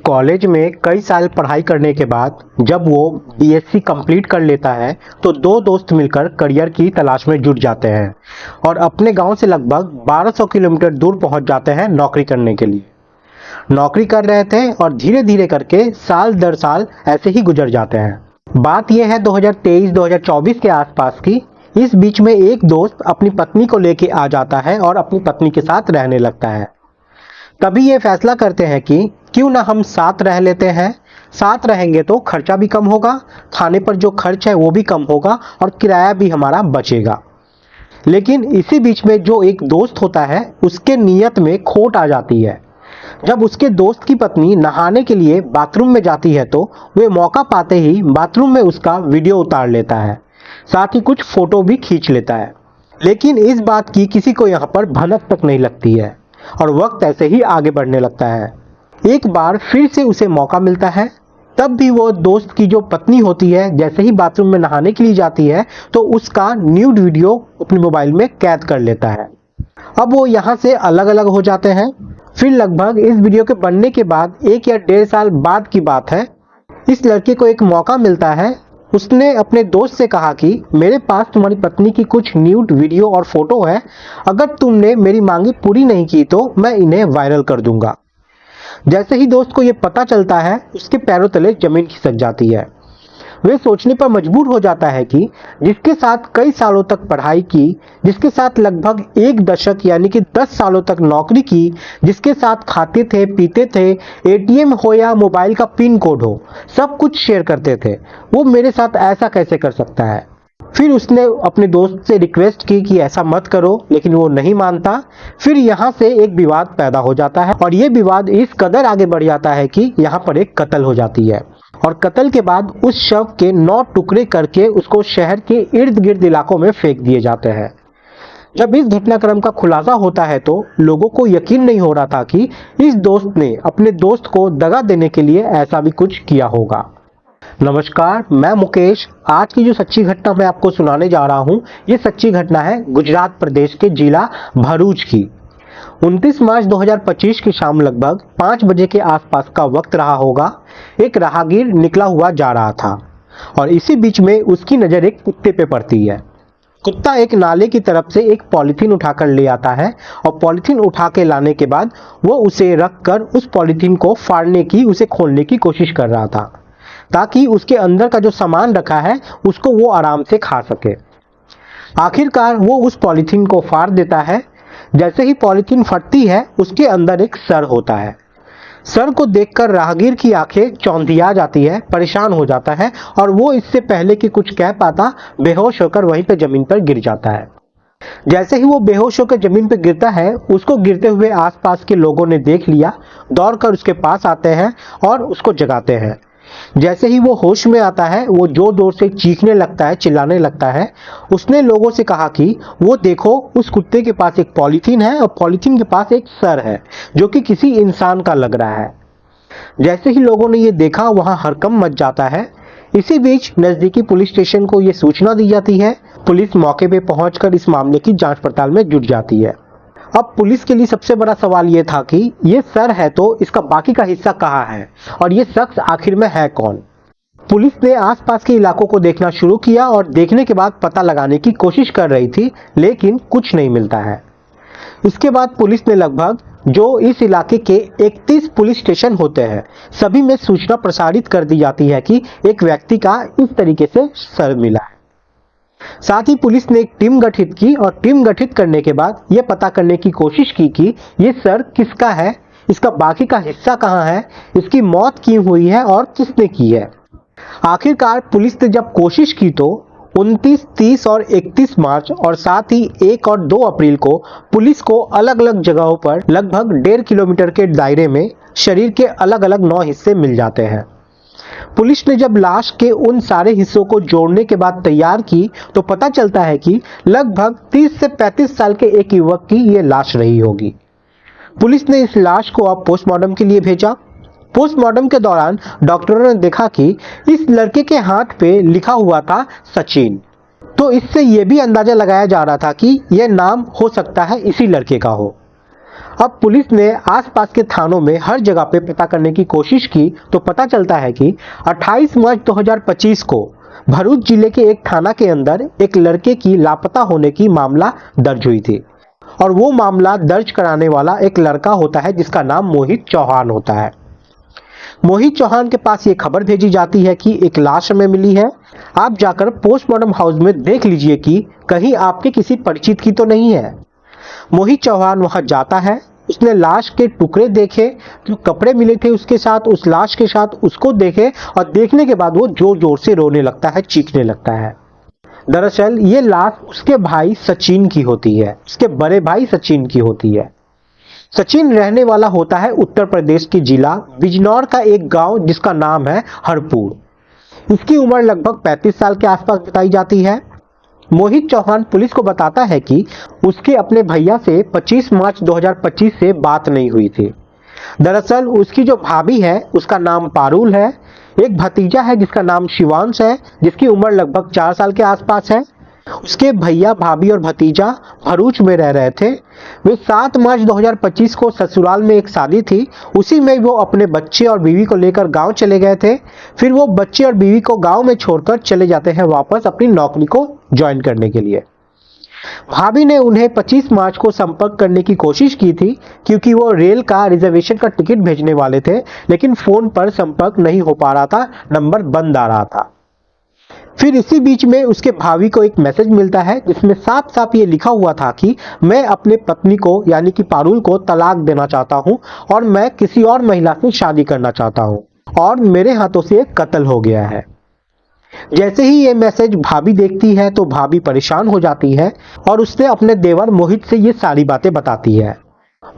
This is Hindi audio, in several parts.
कॉलेज में कई साल पढ़ाई करने के बाद जब वो बीएससी कंप्लीट कर लेता है तो दो दोस्त मिलकर करियर की तलाश में जुट जाते हैं और अपने गांव से लगभग 1200 किलोमीटर दूर पहुंच जाते हैं नौकरी करने के लिए। नौकरी कर रहे थे और धीरे धीरे करके साल दर साल ऐसे ही गुजर जाते हैं। बात यह है 2023-2024 के आसपास की। इस बीच में एक दोस्त अपनी पत्नी को लेके आ जाता है और अपनी पत्नी के साथ रहने लगता है। तभी ये फैसला करते हैं कि क्यों ना हम साथ रह लेते हैं। साथ रहेंगे तो खर्चा भी कम होगा, खाने पर जो खर्च है वो भी कम होगा और किराया भी हमारा बचेगा। लेकिन इसी बीच में जो एक दोस्त होता है उसके नियत में खोट आ जाती है। जब उसके दोस्त की पत्नी नहाने के लिए बाथरूम में जाती है तो वे मौका पाते ही बाथरूम में उसका वीडियो उतार लेता है, साथ ही कुछ फोटो भी खींच लेता है। लेकिन इस बात की किसी को यहाँ पर भनक तक नहीं लगती है और वक्त ऐसे ही आगे बढ़ने लगता है। एक बार फिर से उसे मौका मिलता है, तब भी वो दोस्त की जो पत्नी होती है जैसे ही बाथरूम में नहाने के लिए जाती है तो उसका न्यूड वीडियो अपने मोबाइल में कैद कर लेता है। अब वो यहाँ से अलग अलग हो जाते हैं। फिर लगभग इस वीडियो के बनने के बाद 1 या 1.5 साल बाद की बात है, इस लड़के को एक मौका मिलता है। उसने अपने दोस्त से कहा कि मेरे पास तुम्हारी पत्नी की कुछ न्यूड वीडियो और फोटो है, अगर तुमने मेरी मांगी पूरी नहीं की तो मैं इन्हें वायरल कर दूंगा। जैसे ही दोस्त को ये पता चलता है उसके पैरों तले जमीन खिसक जाती है। वे सोचने पर मजबूर हो जाता है कि जिसके साथ कई सालों तक पढ़ाई की, जिसके साथ लगभग 1 दशक यानी कि 10 सालों तक नौकरी की, जिसके साथ खाते थे पीते थे, एटीएम हो या मोबाइल का पिन कोड हो, सब कुछ शेयर करते थे, वो मेरे साथ ऐसा कैसे कर सकता है। फिर उसने अपने दोस्त से रिक्वेस्ट की कि ऐसा मत करो, लेकिन वो नहीं मानता। फिर यहाँ से एक विवाद पैदा हो जाता है और ये विवाद इस कदर आगे बढ़ जाता है कि यहाँ पर एक कत्ल हो जाती है और कत्ल के बाद उस शव के 9 टुकड़े करके उसको शहर के इर्द गिर्द इलाकों में फेंक दिए जाते हैं। जब इस घटनाक्रम का खुलासा होता है तो लोगों को यकीन नहीं हो रहा था कि इस दोस्त ने अपने दोस्त को दगा देने के लिए ऐसा भी कुछ किया होगा। नमस्कार, मैं मुकेश। आज की जो सच्ची घटना मैं आपको सुनाने जा रहा हूँ, ये सच्ची घटना है गुजरात प्रदेश के जिला भरूच की। 29 मार्च 2025 की शाम लगभग 5 बजे के आसपास का वक्त रहा होगा। एक राहगीर निकला हुआ जा रहा था और इसी बीच में उसकी नज़र एक कुत्ते पे पड़ती है। कुत्ता एक नाले की तरफ से एक पॉलीथीन उठाकर ले आता है और पॉलीथीन उठा के लाने के बाद वो उसे रखकर उस पॉलीथीन को फाड़ने की, उसे खोलने की कोशिश कर रहा था ताकि उसके अंदर का जो सामान रखा है उसको वो आराम से खा सके। आखिरकार वो उस पॉलीथीन को फाड़ देता है। जैसे ही पॉलीथीन फटती है उसके अंदर एक सर होता है। सर को देखकर राहगीर की आंखें चौंधिया जाती है, परेशान हो जाता है और वो इससे पहले कि कुछ कह पाता बेहोश होकर वहीं पे जमीन पर गिर जाता है। जैसे ही वो बेहोश होकर जमीन पर गिरता है उसको गिरते हुए आसपास के लोगों ने देख लिया, दौड़कर उसके पास आते हैं और उसको जगाते हैं। जैसे ही वो होश में आता है वो जोर जोर से चीखने लगता है, चिल्लाने लगता है। उसने लोगों से कहा कि वो देखो, उस कुत्ते के पास एक पॉलीथीन है और पॉलीथीन के पास एक सर है जो कि किसी इंसान का लग रहा है। जैसे ही लोगों ने ये देखा वहां हड़कंप मच जाता है। इसी बीच नजदीकी पुलिस स्टेशन को ये सूचना दी जाती है। पुलिस मौके पे पहुंचकर इस मामले की जांच पड़ताल में जुट जाती है। अब पुलिस के लिए सबसे बड़ा सवाल ये था कि ये सर है तो इसका बाकी का हिस्सा कहाँ है और ये शख्स आखिर में है कौन। पुलिस ने आसपास के इलाकों को देखना शुरू किया और देखने के बाद पता लगाने की कोशिश कर रही थी, लेकिन कुछ नहीं मिलता है। इसके बाद पुलिस ने लगभग जो इस इलाके के 31 पुलिस स्टेशन होते हैं सभी में सूचना प्रसारित कर दी जाती है कि एक व्यक्ति का इस तरीके से सर मिला है। साथ ही पुलिस ने एक टीम गठित की और टीम गठित करने के बाद यह पता करने की कोशिश की कि ये सर किसका है, इसका बाकी का हिस्सा कहाँ है, इसकी मौत क्यों हुई है और किसने की है। आखिरकार पुलिस ने जब कोशिश की तो 29, 30 और 31 मार्च और साथ ही 1 और 2 अप्रैल को पुलिस को अलग अलग जगहों पर लगभग 1.5 किलोमीटर के दायरे में शरीर के अलग अलग 9 हिस्से मिल जाते हैं। पुलिस ने जब लाश के उन सारे हिस्सों को जोड़ने के बाद तैयार की तो पता चलता है कि लगभग 30 से 35 साल के एक युवक की ये लाश रही होगी। पुलिस ने इस लाश को अब पोस्टमार्टम के लिए भेजा। पोस्टमार्टम के दौरान डॉक्टरों ने देखा कि इस लड़के के हाथ पे लिखा हुआ था सचिन, तो इससे यह भी अंदाजा लगाया जा रहा था कि यह नाम हो सकता है इसी लड़के का हो। अब पुलिस ने आसपास के थानों में हर जगह पे पता करने की कोशिश की तो पता चलता है कि 28 मार्च 2025 को भरूच जिले के एक थाना के अंदर एक लड़के की लापता होने की मामला दर्ज हुई थी और वो मामला दर्ज कराने वाला एक लड़का होता है जिसका नाम मोहित चौहान होता है। मोहित चौहान के पास ये खबर भेजी जाती है कि एक लाश हमें मिली है, आप जाकर पोस्टमार्टम हाउस में देख लीजिए कि कहीं आपके किसी परिचित की तो नहीं है। मोहित चौहान वहां जाता है, उसने लाश के टुकड़े देखे, जो कपड़े मिले थे उसके साथ, उस लाश के साथ उसको देखे और देखने के बाद वो जोर जोर से रोने लगता है, चीखने लगता है। दरअसल ये लाश उसके भाई सचिन की होती है, उसके बड़े भाई सचिन की होती है। सचिन रहने वाला होता है उत्तर प्रदेश के जिला बिजनौर का एक गांव जिसका नाम है हरपुर। इसकी उम्र लगभग 35 साल के आसपास बताई जाती है। मोहित चौहान पुलिस को बताता है कि उसके अपने भैया से 25 मार्च 2025 से बात नहीं हुई थी। दरअसल उसकी जो भाभी है उसका नाम पारुल है, एक भतीजा है जिसका नाम शिवांश है, जिसकी उम्र लगभग 4 साल के आसपास है। उसके भैया, भाभी और भतीजा भरूच में रह रहे थे। वे 7 मार्च 2025 को ससुराल में एक शादी थी, उसी में वो अपने बच्चे और बीवी को लेकर गांव चले गए थे। फिर वो बच्चे और बीवी को गांव में छोड़कर चले जाते हैं वापस अपनी नौकरी को ज्वाइन करने के लिए। भाभी ने उन्हें 25 मार्च को संपर्क करने की कोशिश की थी क्योंकि वो रेल का रिजर्वेशन का टिकट भेजने वाले थे, लेकिन फोन पर संपर्क नहीं हो पा रहा था, नंबर बंद आ रहा था। फिर इसी बीच में उसके भाभी को एक मैसेज मिलता है जिसमें साफ साफ ये लिखा हुआ था कि मैं अपने पत्नी को यानी कि पारुल को तलाक देना चाहता हूं और मैं किसी और महिला से शादी करना चाहता हूं और मेरे हाथों से कत्ल हो गया है। जैसे ही ये मैसेज भाभी देखती है तो भाभी परेशान हो जाती है और उसने अपने देवर मोहित से ये सारी बातें बताती है।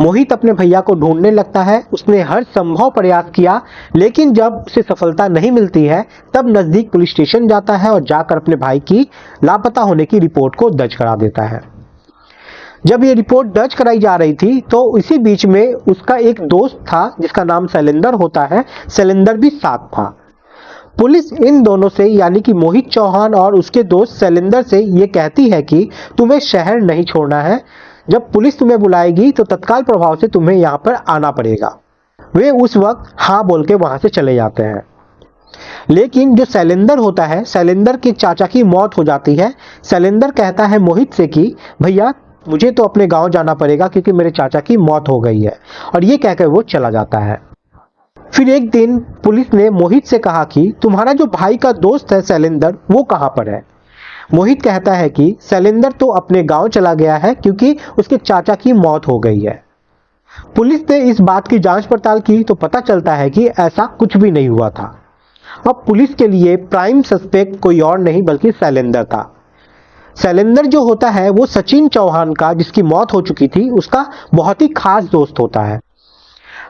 मोहित अपने भैया को ढूंढने लगता है, उसने हर संभव प्रयास किया, लेकिन जब उसे सफलता नहीं मिलती है तब नजदीक पुलिस स्टेशन जाता है और जाकर अपने भाई की लापता होने की रिपोर्ट को दर्ज करा देता है। जब ये रिपोर्ट दर्ज कराई जा रही थी तो इसी बीच में उसका एक दोस्त था जिसका नाम शैलेंद्र होता है, शैलेंद्र भी साथ था। पुलिस इन दोनों से यानी कि मोहित चौहान और उसके दोस्त शैलेंद्र से ये कहती है कि तुम्हें शहर नहीं छोड़ना है, जब पुलिस तुम्हें बुलाएगी तो तत्काल प्रभाव से तुम्हें यहाँ पर आना पड़ेगा। वे उस वक्त हाँ बोल के वहां से चले जाते हैं। लेकिन जो शैलेंद्र होता है, शैलेंद्र के चाचा की मौत हो जाती है। शैलेंद्र कहता है मोहित से कि भैया मुझे तो अपने गांव जाना पड़ेगा क्योंकि मेरे चाचा की मौत हो गई है, और ये कहकर वो चला जाता है। फिर एक दिन पुलिस ने मोहित से कहा कि तुम्हारा जो भाई का दोस्त है शैलेंद्र, वो कहाँ पर है। मोहित कहता है कि शैलेंद्र तो अपने गांव चला गया है क्योंकि उसके चाचा की मौत हो गई है। पुलिस ने इस बात की जांच पड़ताल की तो पता चलता है कि ऐसा कुछ भी नहीं हुआ था। अब पुलिस के लिए प्राइम सस्पेक्ट कोई और नहीं बल्कि शैलेंद्र था। शैलेंद्र जो होता है वो सचिन चौहान का, जिसकी मौत हो चुकी थी, उसका बहुत ही खास दोस्त होता है।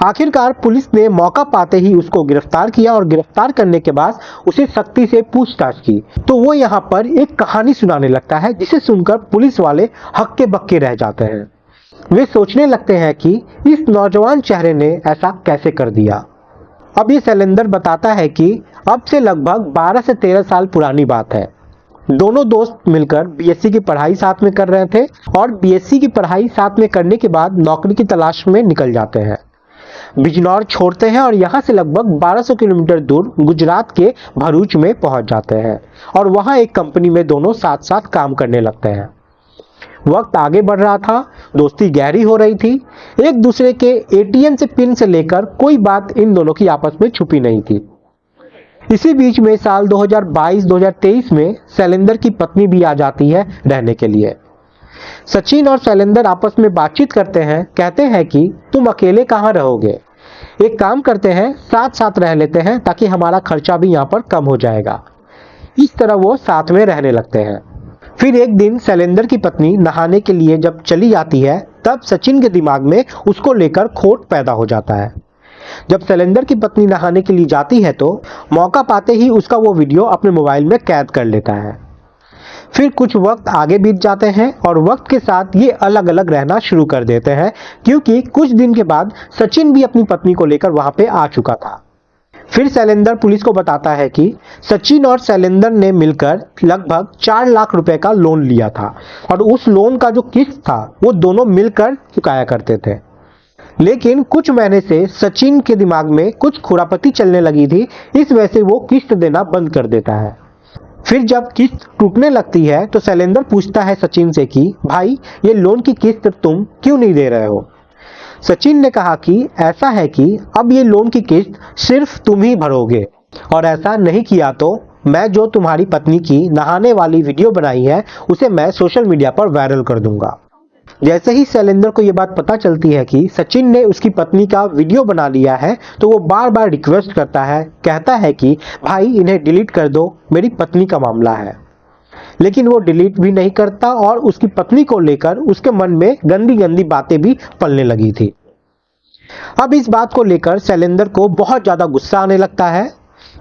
आखिरकार पुलिस ने मौका पाते ही उसको गिरफ्तार किया और गिरफ्तार करने के बाद उसे सख्ती से पूछताछ की तो वो यहाँ पर एक कहानी सुनाने लगता है जिसे सुनकर पुलिस वाले हक्के बक्के रह जाते हैं। वे सोचने लगते हैं कि इस नौजवान चेहरे ने ऐसा कैसे कर दिया। अब ये शैलेंद्र बताता है कि अब से लगभग 12 से 13 साल पुरानी बात है। दोनों दोस्त मिलकर बीएससी की पढ़ाई साथ में कर रहे थे और बीएससी की पढ़ाई साथ में करने के बाद नौकरी की तलाश में निकल जाते हैं। बिजनौर छोड़ते हैं और यहाँ से लगभग 1200 किलोमीटर दूर गुजरात के भरूच में पहुंच जाते हैं और वहां एक कंपनी में दोनों साथ साथ काम करने लगते हैं। वक्त आगे बढ़ रहा था, दोस्ती गहरी हो रही थी। एक दूसरे के एटीएम से पिन से लेकर कोई बात इन दोनों की आपस में छुपी नहीं थी। इसी बीच में साल 2022-2023 में शैलेंद्र की पत्नी भी आ जाती है रहने के लिए। सचिन और शैलेंद्र आपस में बातचीत करते हैं, कहते हैं कि तुम अकेले कहाँ रहोगे, एक काम करते हैं साथ साथ रह लेते हैं ताकि हमारा खर्चा भी यहाँ पर कम हो जाएगा। इस तरह वो साथ में रहने लगते हैं। फिर एक दिन शैलेंद्र की पत्नी नहाने के लिए जब चली जाती है तब सचिन के दिमाग में उसको लेकर खोट पैदा हो जाता है। जब शैलेंद्र की पत्नी नहाने के लिए जाती है तो मौका पाते ही उसका वो वीडियो अपने मोबाइल में कैद कर लेता है। फिर कुछ वक्त आगे बीत जाते हैं और वक्त के साथ ये अलग अलग रहना शुरू कर देते हैं क्योंकि कुछ दिन के बाद सचिन भी अपनी पत्नी को लेकर वहां पे आ चुका था। फिर शैलेंद्र पुलिस को बताता है कि सचिन और शैलेंद्र ने मिलकर लगभग 4 लाख रुपए का लोन लिया था और उस लोन का जो किस्त था वो दोनों मिलकर चुकाया करते थे। लेकिन कुछ महीने से सचिन के दिमाग में कुछ खुरापती चलने लगी थी, इस वजह से वो किस्त देना बंद कर देता है। फिर जब किस्त टूटने लगती है तो शैलेंद्र पूछता है सचिन से कि भाई ये लोन की किस्त तुम क्यों नहीं दे रहे हो। सचिन ने कहा कि ऐसा है कि अब ये लोन की किस्त सिर्फ तुम ही भरोगे, और ऐसा नहीं किया तो मैं जो तुम्हारी पत्नी की नहाने वाली वीडियो बनाई है उसे मैं सोशल मीडिया पर वायरल कर दूंगा। जैसे ही शैलेंद्र को ये बात पता चलती है कि सचिन ने उसकी पत्नी का वीडियो बना लिया है तो वो बार बार रिक्वेस्ट करता है, कहता है कि भाई इन्हें डिलीट कर दो, मेरी पत्नी का मामला है। लेकिन वो डिलीट भी नहीं करता और उसकी पत्नी को लेकर उसके मन में गंदी गंदी बातें भी पलने लगी थी। अब इस बात को लेकर शैलेंद्र को बहुत ज्यादा गुस्सा आने लगता है।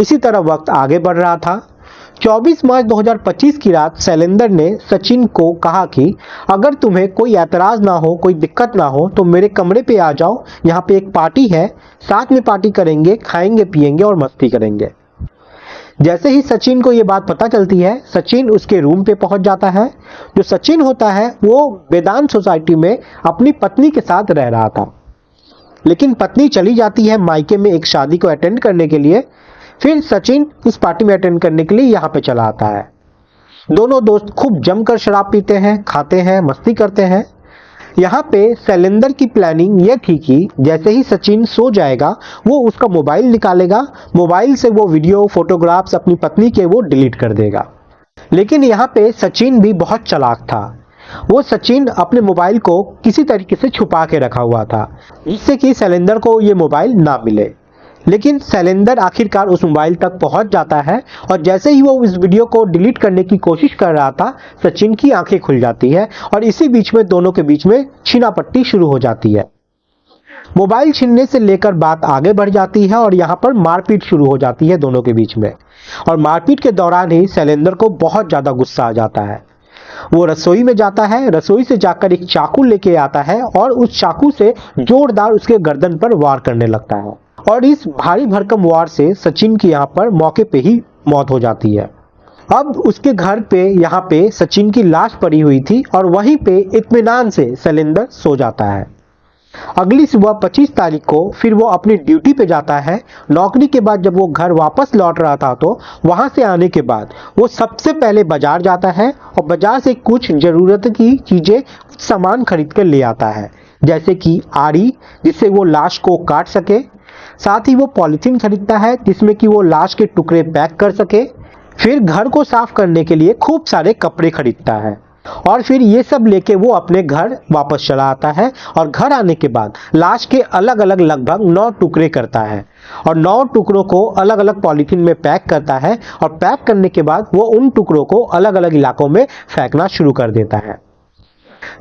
इसी तरह वक्त आगे बढ़ रहा था। 24 मार्च 2025 की रात शैलेंद्र ने सचिन को कहा कि अगर तुम्हें कोई ऐतराज ना हो, कोई दिक्कत ना हो तो मेरे कमरे पे आ जाओ, यहाँ पे एक पार्टी है, साथ में पार्टी करेंगे, खाएंगे पिएंगे और मस्ती करेंगे। जैसे ही सचिन को ये बात पता चलती है, सचिन उसके रूम पे पहुंच जाता है। जो सचिन होता है वो वेदांत सोसाइटी में अपनी पत्नी के साथ रह रहा था, लेकिन पत्नी चली जाती है मायके में एक शादी को अटेंड करने के लिए। फिर सचिन इस पार्टी में अटेंड करने के लिए यहाँ पे चला आता है। दोनों दोस्त खूब जमकर शराब पीते हैं, खाते हैं, मस्ती करते हैं। यहाँ पे शैलेंद्र की प्लानिंग ये थी कि जैसे ही सचिन सो जाएगा वो उसका मोबाइल निकालेगा, मोबाइल से वो वीडियो फोटोग्राफ्स अपनी पत्नी के वो डिलीट कर देगा। लेकिन यहाँ पे सचिन भी बहुत चालाक था। वो सचिन अपने मोबाइल को किसी तरीके से छुपा के रखा हुआ था जिससे कि शैलेंद्र को ये मोबाइल ना मिले। लेकिन शैलेंद्र आखिरकार उस मोबाइल तक पहुंच जाता है और जैसे ही वो इस वीडियो को डिलीट करने की कोशिश कर रहा था, सचिन की आंखें खुल जाती है और इसी बीच में दोनों के बीच में छीनापट्टी शुरू हो जाती है। मोबाइल छीनने से लेकर बात आगे बढ़ जाती है और यहाँ पर मारपीट शुरू हो जाती है दोनों के बीच में। और मारपीट के दौरान ही शैलेंद्र को बहुत ज्यादा गुस्सा आ जाता है। वो रसोई में जाता है, रसोई से जाकर एक चाकू लेके आता है और उस चाकू से जोरदार उसके गर्दन पर वार करने लगता है। और इस भारी भरकम वार से सचिन की यहाँ पर मौके पे ही मौत हो जाती है। अब उसके घर पे यहाँ पे सचिन की लाश पड़ी हुई थी और वहीं पे इत्मीनान से शैलेंद्र सो जाता है। अगली सुबह 25 तारीख को फिर वो अपनी ड्यूटी पे जाता है। नौकरी के बाद जब वो घर वापस लौट रहा था तो वहां से आने के बाद वो सबसे पहले बाजार जाता है और बाजार से कुछ जरूरत की चीजें, कुछ सामान खरीद कर ले आता है, जैसे कि आरी जिससे वो लाश को काट सके। साथ ही वो पॉलिथीन खरीदता है जिसमें कि वो लाश के टुकड़े पैक कर सके। फिर घर को साफ करने के लिए खूब सारे कपड़े खरीदता है और फिर ये सब लेके वो अपने घर वापस चला आता है। और घर आने के बाद लाश के अलग अलग लगभग 9 टुकड़े करता है और 9 टुकड़ों को अलग अलग पॉलिथीन में पैक करता है और पैक करने के बाद वो उन टुकड़ों को अलग अलग इलाकों में फेंकना शुरू कर देता है।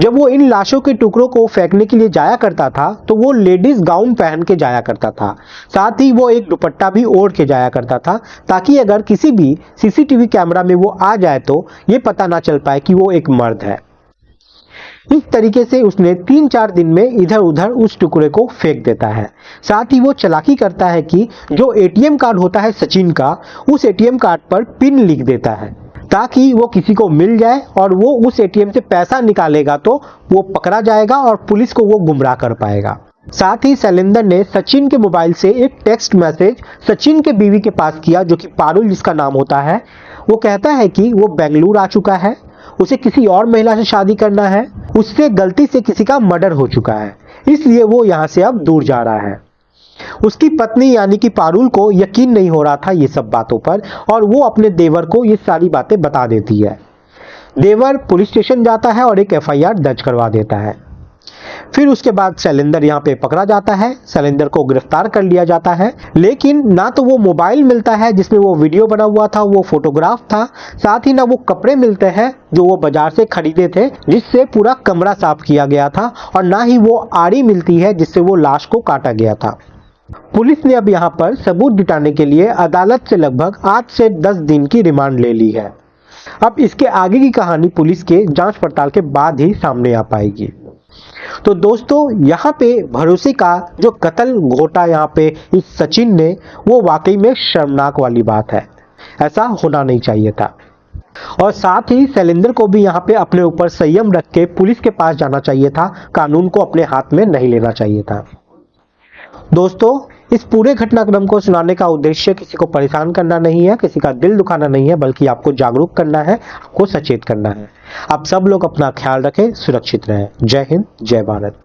जब वो इन लाशों के टुकड़ों को फेंकने के लिए जाया करता था तो वो लेडीज गाउन पहन के जाया करता था, साथ ही वो एक दुपट्टा भी ओढ़ के जाया करता था ताकि अगर किसी भी सीसीटीवी कैमरा में वो आ जाए तो ये पता ना चल पाए कि वो एक मर्द है। इस तरीके से उसने 3-4 दिन में इधर उधर उस टुकड़े को फेंक देता है। साथ ही वो चालाकी करता है कि जो एटीएम कार्ड होता है सचिन का, उस एटीएम कार्ड पर पिन लिख देता है ताकि वो किसी को मिल जाए और वो उस एटीएम से पैसा निकालेगा तो वो पकड़ा जाएगा और पुलिस को वो गुमराह कर पाएगा। साथ ही शैलेंद्र ने सचिन के मोबाइल से एक टेक्स्ट मैसेज सचिन के बीवी के पास किया, जो कि पारुल जिसका नाम होता है। वो कहता है कि वो बेंगलुरु आ चुका है, उसे किसी और महिला से शादी करना है, उससे गलती से किसी का मर्डर हो चुका है, इसलिए वो यहाँ से अब दूर जा रहा है। उसकी पत्नी यानी कि पारुल को यकीन नहीं हो रहा था ये सब बातों पर और वो अपने देवर को ये सारी बातें बता देती है। देवर पुलिस स्टेशन जाता है और एक एफआईआर दर्ज करवा देता है। फिर उसके बाद शैलेंद्र यहाँ पे पकड़ा जाता है, शैलेंद्र को गिरफ्तार कर लिया जाता है। लेकिन ना तो वो मोबाइल मिलता है जिसमें वो वीडियो बना हुआ था, वो फोटोग्राफ था, साथ ही ना वो कपड़े मिलते हैं जो वो बाजार से खरीदे थे जिससे पूरा कमरा साफ किया गया था, और ना ही वो आरी मिलती है जिससे वो लाश को काटा गया था। पुलिस ने अब यहाँ पर सबूत जुटाने के लिए अदालत से लगभग 8 से 10 दिन की रिमांड ले ली है। अब इसके आगे की कहानी पुलिस के जांच पड़ताल के बाद ही सामने आ पाएगी। तो दोस्तों, यहाँ पे भरोसे का जो कत्ल घोटा यहाँ पे इस सचिन ने, वो वाकई में शर्मनाक वाली बात है। ऐसा होना नहीं चाहिए था। और साथ ही शैलेंद्र को भी यहाँ पे अपने ऊपर संयम रख के पुलिस के पास जाना चाहिए था, कानून को अपने हाथ में नहीं लेना चाहिए था। दोस्तों, इस पूरे घटनाक्रम को सुनाने का उद्देश्य किसी को परेशान करना नहीं है, किसी का दिल दुखाना नहीं है, बल्कि आपको जागरूक करना है, आपको सचेत करना है। आप सब लोग अपना ख्याल रखें, सुरक्षित रहें। जय हिंद, जय भारत।